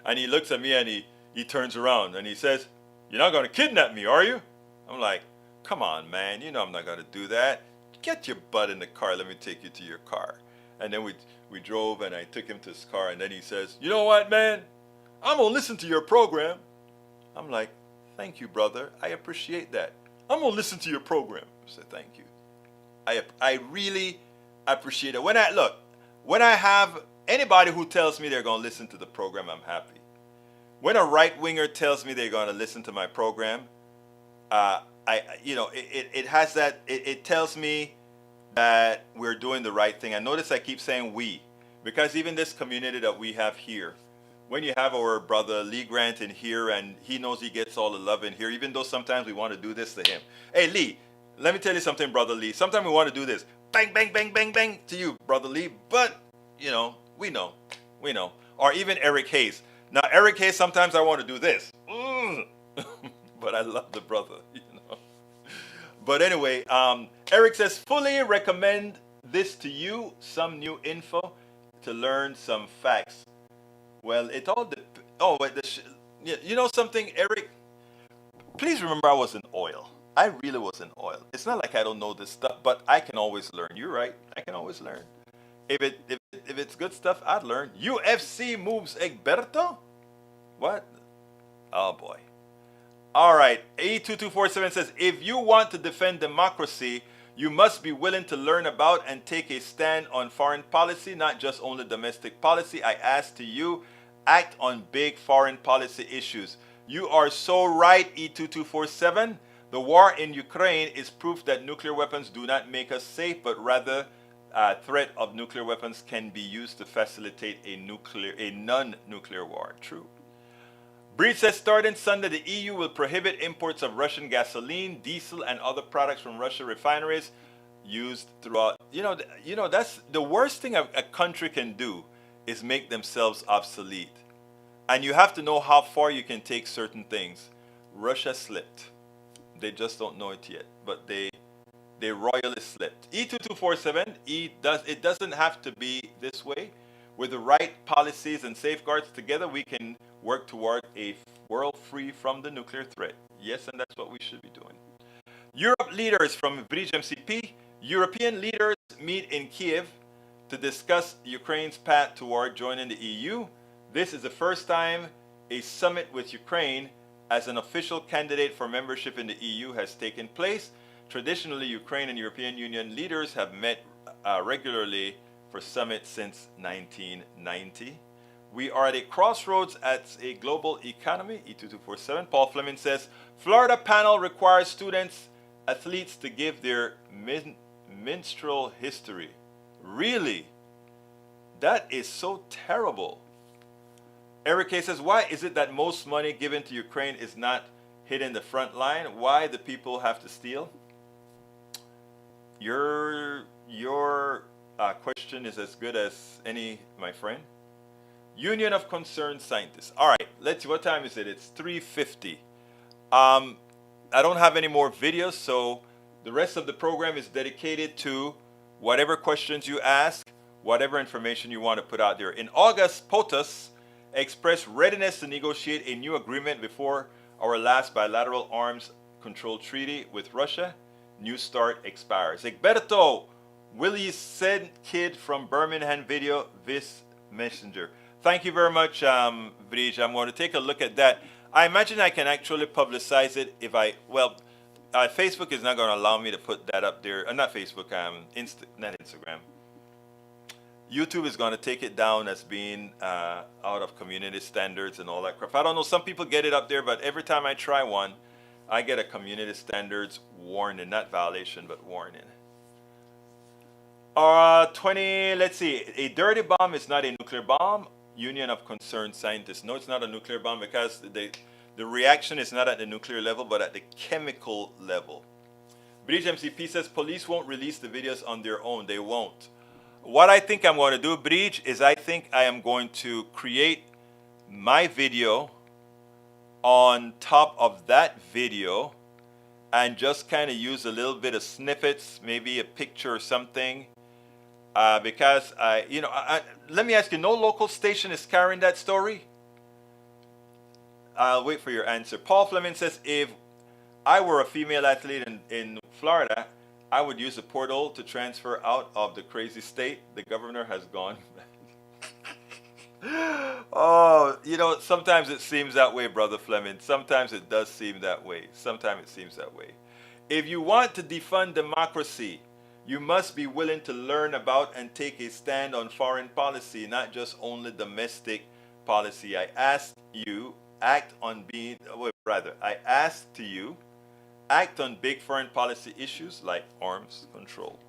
And he looks at me and he turns around and he says, you're not going to kidnap me, are you? I'm like, come on, man. You know I'm not going to do that. Get your butt in the car. Let me take you to your car. And then we drove and I took him to his car. And then he says, you know what, man? I'm going to listen to your program. I'm like, thank you, brother. I appreciate that. I'm going to listen to your program. I said, thank you. I really appreciate it. When I have anybody who tells me they're going to listen to the program, I'm happy. When a right-winger tells me they're going to listen to my program, it has that, it tells me that we're doing the right thing. And notice I keep saying we, because even this community that we have here, when you have our brother Lee Grant in here, and he knows he gets all the love in here, even though sometimes we want to do this to him. Hey, Lee, let me tell you something, brother Lee. Sometimes we want to do this. Bang, bang, bang, bang, bang to you, brother Lee. But, you know. We know. Or even Eric Hayes. Now, Eric Hayes, sometimes I want to do this. But I love the brother, But anyway, Eric says, fully recommend this to you, some new info to learn some facts. Well, it all depends. Oh, wait, you know something, Eric? Please remember I was in oil. I really was in oil. It's not like I don't know this stuff, but I can always learn. You're right. I can always learn. If it's good stuff, I'd learn. UFC moves Egberto? What? Oh boy. All right. A2247 says, if you want to defend democracy, you must be willing to learn about and take a stand on foreign policy, not just only domestic policy. I ask to you, act on big foreign policy issues. You are so right, E2247. The war in Ukraine is proof that nuclear weapons do not make us safe, but rather threat of nuclear weapons can be used to facilitate a non-nuclear war. True. Breed says, starting Sunday, the EU will prohibit imports of Russian gasoline, diesel, and other products from Russian refineries used throughout. That's the worst thing a country can do is make themselves obsolete. And you have to know how far you can take certain things. Russia slipped. They just don't know it yet, but they royally slipped. E2247, it doesn't have to be this way. With the right policies and safeguards together, we can work toward a world free from the nuclear threat. Yes, and that's what we should be doing. Europe leaders from Bridge MCP, European leaders meet in Kiev to discuss Ukraine's path toward joining the EU. This is the first time a summit with Ukraine as an official candidate for membership in the EU has taken place. Traditionally, Ukraine and European Union leaders have met regularly for summits since 1990. We are at a crossroads as a global economy, E2247. Paul Fleming says, Florida panel requires students, athletes to give their menstrual history. Really? That is so terrible. Eric K. says, why is it that most money given to Ukraine is not hitting the front line? Why the people have to steal? Your question is as good as any, my friend. Union of Concerned Scientists. All right, let's see. What time is it? It's 3:50. I don't have any more videos, so the rest of the program is dedicated to whatever questions you ask, whatever information you want to put out there. In August, POTUS expressed readiness to negotiate a new agreement before our last bilateral arms control treaty with Russia. New Start expires. Egberto, will you send kid from Birmingham video this messenger? Thank you very much, Vrij. I'm going to take a look at that. I imagine I can actually publicize it if Facebook is not going to allow me to put that up there. Not Facebook, not Instagram. YouTube is going to take it down as being out of community standards and all that crap. I don't know, some people get it up there, but every time I try one, I get a community standards warning, not violation, but warning. 20, let's see. A dirty bomb is not a nuclear bomb. Union of Concerned Scientists. No, it's not a nuclear bomb because the reaction is not at the nuclear level, but at the chemical level. British MCP says police won't release the videos on their own. They won't. What I think I'm going to do, Bridge, is I think I am going to create my video on top of that video and just kind of use a little bit of snippets, maybe a picture or something, because let me ask you, no local station is carrying that story? I'll wait for your answer. Paul Fleming says, if I were a female athlete in Florida, I would use a portal to transfer out of the crazy state. The governor has gone. Oh, sometimes it seems that way, Brother Fleming. Sometimes it does seem that way. Sometimes it seems that way. If you want to defund democracy, you must be willing to learn about and take a stand on foreign policy, not just only domestic policy. I asked you, act on big foreign policy issues like arms control.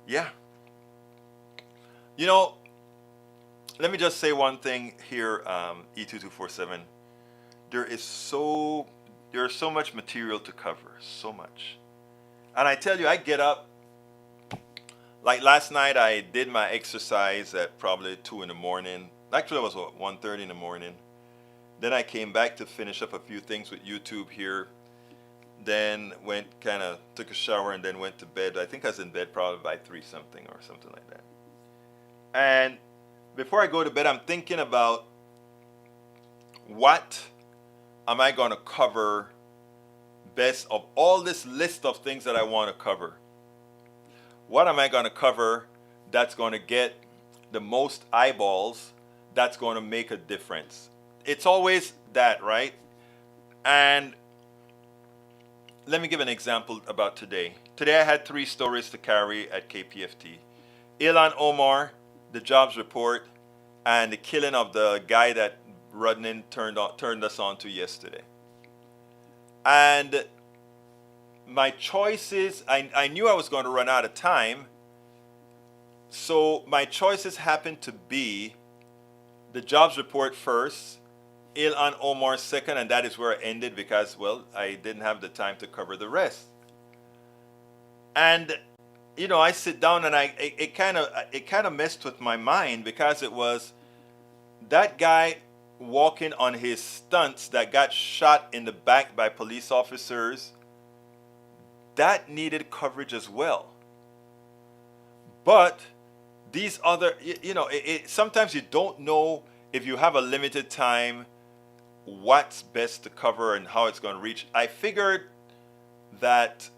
Yeah. let me just say one thing here, E2247. There's so much material to cover, so much. And I tell you, I get up, like last night I did my exercise at probably 2 in the morning. Actually it was what, 1:30 in the morning. Then I came back to finish up a few things with YouTube here. Then took a shower and then went to bed. I think I was in bed probably by 3 something or something like that. And before I go to bed, I'm thinking about what am I going to cover best of all this list of things that I want to cover. What am I going to cover that's going to get the most eyeballs, that's going to make a difference? It's always that, right? And let me give an example about today. Today I had 3 stories to carry at KPFT. Ilhan Omar, the jobs report, and the killing of the guy that Rudnin turned us on to yesterday. And my choices, I knew I was going to run out of time, so my choices happened to be the jobs report first, Ilhan Omar second, and that is where I ended because, well, I didn't have the time to cover the rest. And I sit down and it kind of messed with my mind because it was that guy walking on his stunts that got shot in the back by police officers. That needed coverage as well. But these other, sometimes you don't know if you have a limited time what's best to cover and how it's going to reach. I figured that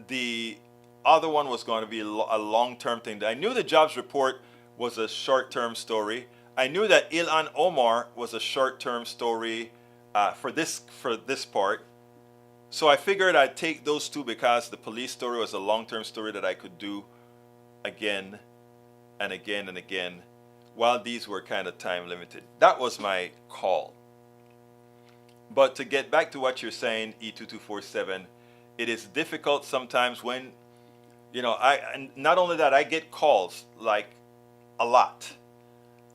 the other one was going to be a long-term thing. I knew the jobs report was a short-term story. I knew that Ilhan Omar was a short-term story for this part. So I figured I'd take those 2 because the police story was a long-term story that I could do again and again and again, while these were kind of time limited. That was my call. But to get back to what you're saying, E2247, it is difficult sometimes when, and not only that, I get calls like a lot.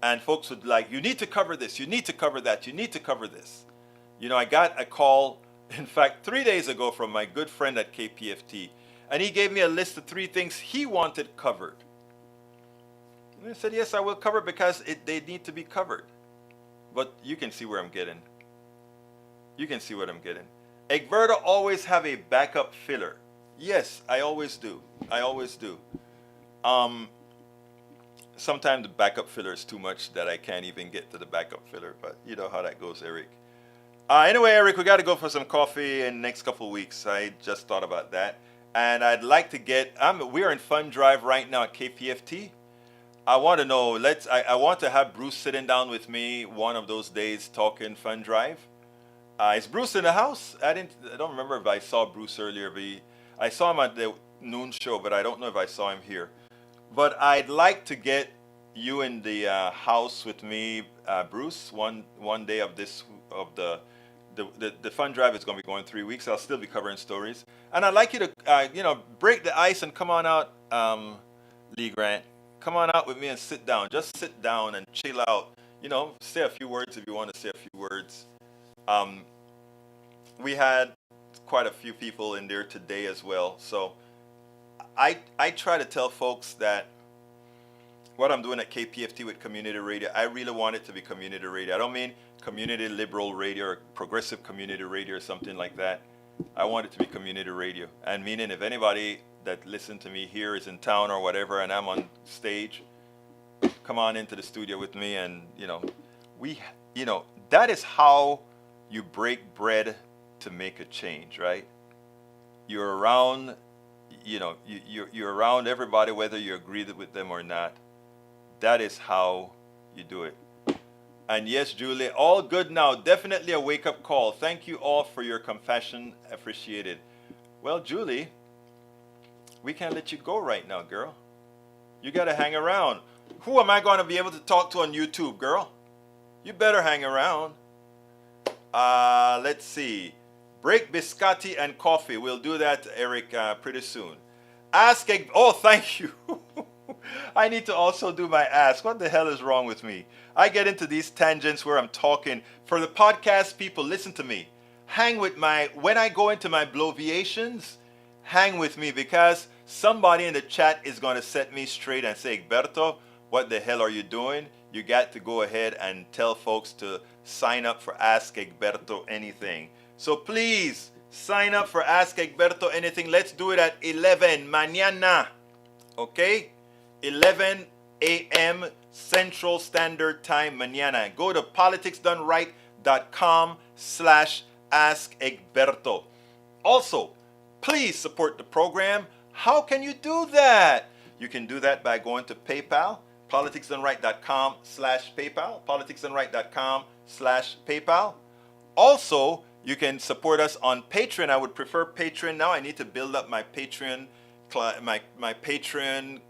And folks would like, you need to cover this, you need to cover that, you need to cover this. I got a call, in fact, 3 days ago from my good friend at KPFT, and he gave me a list of 3 things he wanted covered. And I said, yes, I will cover because they need to be covered. But you can see where I'm getting. You can see what I'm getting. Egberto always have a backup filler. Yes, I always do. I always do. Sometimes the backup filler is too much that I can't even get to the backup filler, but you know how that goes, Eric. Anyway, Eric, we got to go for some coffee in the next couple of weeks. I just thought about that. And I'd like to we're in Fund Drive right now at KPFT. I want to know, I want to have Bruce sitting down with me one of those days talking Fund Drive. Is Bruce in the house? I don't remember if I saw Bruce earlier. I saw him at the noon show, but I don't know if I saw him here. But I'd like to get you in the house with me, Bruce, one day of the Fund Drive is going to be going 3 weeks. I'll still be covering stories, and I'd like you to break the ice and come on out, Lee Grant. Come on out with me and sit down. Just sit down and chill out. Say a few words if you want to say a few words. We had quite a few people in there today as well. So I try to tell folks that what I'm doing at KPFT with community radio, I really want it to be community radio. I don't mean community liberal radio or progressive community radio or something like that. I want it to be community radio. And meaning if anybody that listen to me here is in town or whatever and I'm on stage, come on into the studio with me and that is how you break bread to make a change, right? You're around, you're around everybody whether you agree with them or not. That is how you do it. And yes, Julie, all good now. Definitely a wake-up call. Thank you all for your compassion. Appreciated. Well, Julie, we can't let you go right now, girl. You got to hang around. Who am I going to be able to talk to on YouTube, girl? You better hang around. Let's see. Break biscotti and coffee. We'll do that, Eric, pretty soon. Oh, thank you. I need to also do my ask. What the hell is wrong with me? I get into these tangents where I'm talking. For the podcast people, listen to me. Hang with when I go into my bloviations, hang with me, because somebody in the chat is going to set me straight and say, Egberto, what the hell are you doing? You got to go ahead and tell folks to sign up for Ask Egberto Anything. So please, sign up for Ask Egberto Anything. Let's do it at 11 mañana. Okay? 11 a.m. Central Standard Time mañana. Go to politicsdoneright.com/Ask Egberto. Also, please support the program. How can you do that? You can do that by going to PayPal, politicsdoneright.com/PayPal, politicsdoneright.com/PayPal. Also, you can support us on Patreon. I would prefer Patreon now. I need to build up my Patreon, my Patreon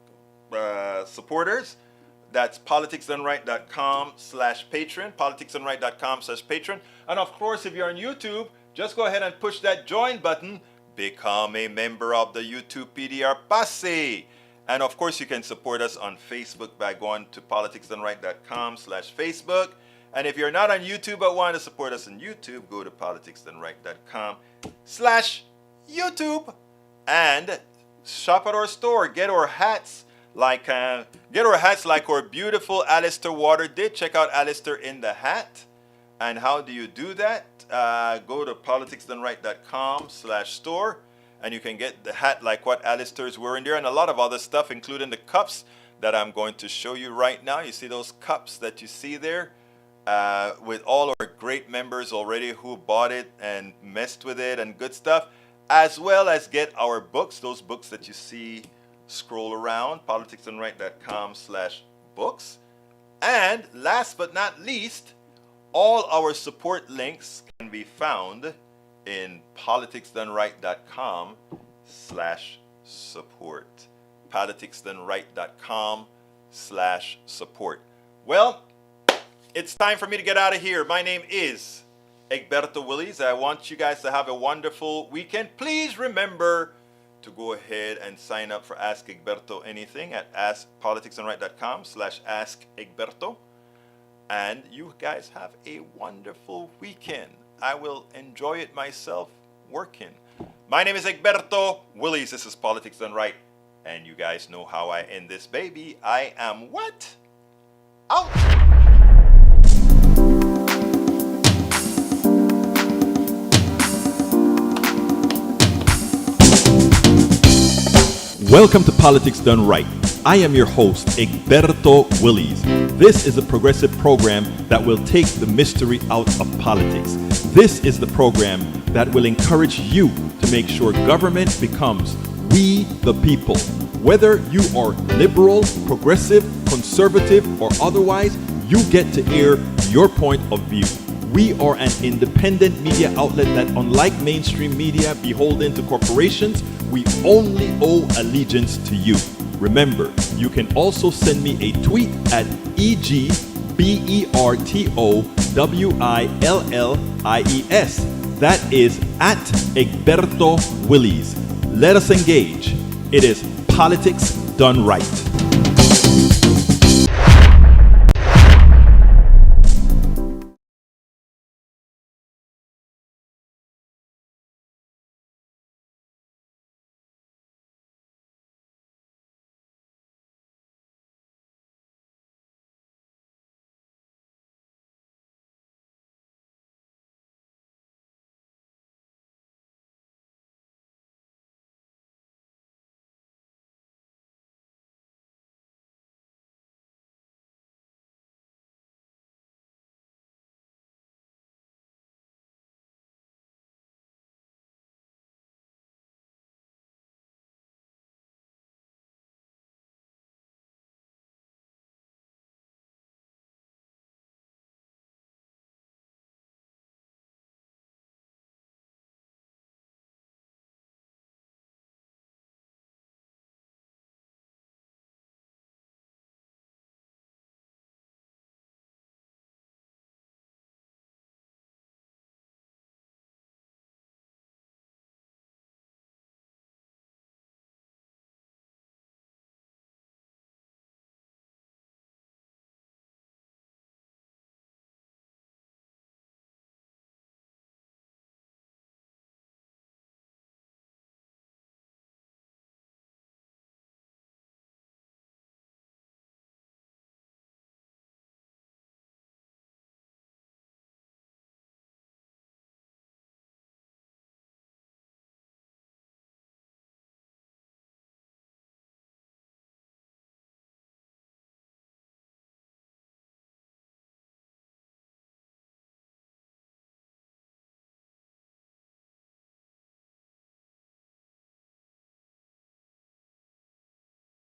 supporters. That's politicsdoneright.com/Patreon, politicsdoneright.com/Patreon. And of course, if you're on YouTube, just go ahead and push that join button. Become a member of the YouTube PDR Passe. And of course, you can support us on Facebook by going to politicsdoneright.com/Facebook. And if you're not on YouTube but want to support us on YouTube, go to politicsdoneright.com/YouTube and shop at our store. Get our hats like our beautiful Alistair Water did. Check out Alistair in the hat. And how do you do that? Go to politicsdoneright.com/store and you can get the hat like what Alistair is wearing there, and a lot of other stuff, including the cups that I'm going to show you right now. You see those cups that you see there? With all our great members already who bought it and messed with it and good stuff, as well as get our books, those books that you see scroll around, politicsdoneright.com/books. And last but not least, all our support links can be found in politicsdoneright.com/support. politicsdoneright.com/support. Well, it's time for me to get out of here. My name is Egberto Willies. I want you guys to have a wonderful weekend. Please remember to go ahead and sign up for Ask Egberto Anything at politicsdoneright.com/Ask Egberto. And you guys have a wonderful weekend. I will enjoy it myself working. My name is Egberto Willies. This is Politics Done Right. And you guys know how I end this baby. I am what? Out! Welcome to Politics Done Right. I am your host, Egberto Willies. This is a progressive program that will take the mystery out of politics. This is the program that will encourage you to make sure government becomes we the people. Whether you are liberal, progressive, conservative, or otherwise, you get to air your point of view. We are an independent media outlet that, unlike mainstream media beholden to corporations, we only owe allegiance to you. Remember, you can also send me a tweet at EGBERTOWILLIES. That is at Egberto Willies. Let us engage. It is Politics Done Right.